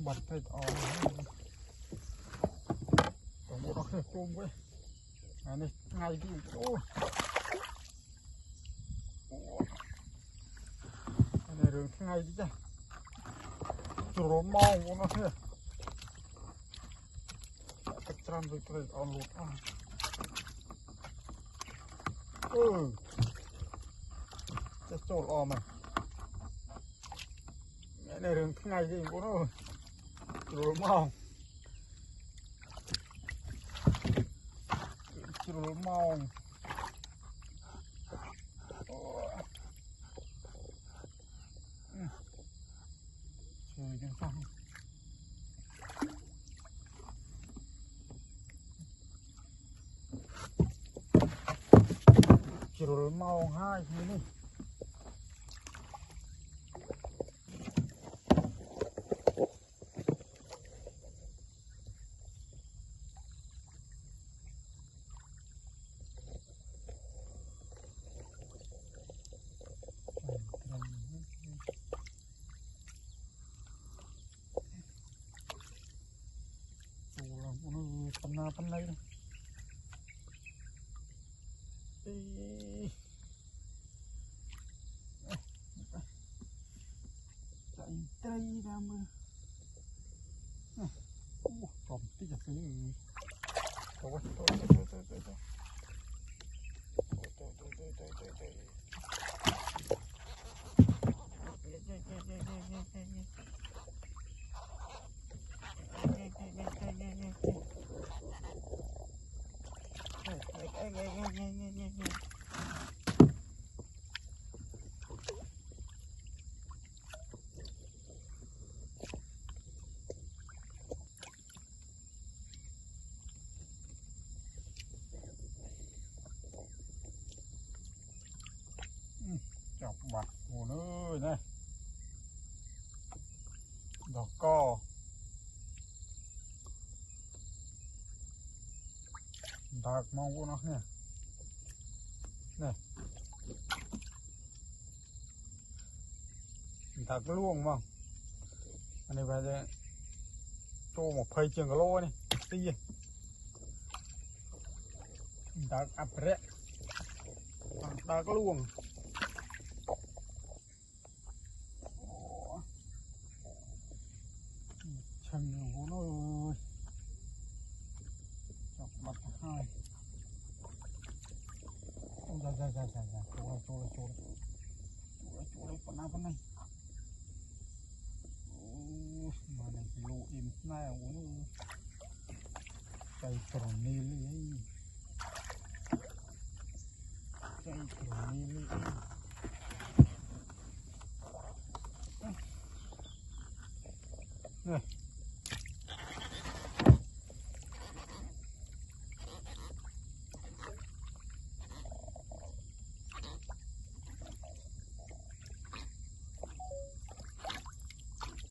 bật tay tổng bộ nó tôm với này ngay đi chỗ này đường thế ngay đi chứ chỗ mau của nó thế cách tràn rồi tay lụt cái chỗ mà này đường thế ngay đi của nó chỗ mau rồi mau trời chân xong rồi mau hai thế này phần này chạy cây ra mưa còn tí là cái thôi chọc bạc hồ nữa này đỏ co đặc mong của nó nè này đặc luôn mà anh này về cho một phơi trường cái lô này tí đặc áp rẽ đặc luôn chân của nó ơi chọc mặt hai ra chỗ đây con nào con này mà này lô im này uống cây tròn đi lấy cây tròn đi lấy này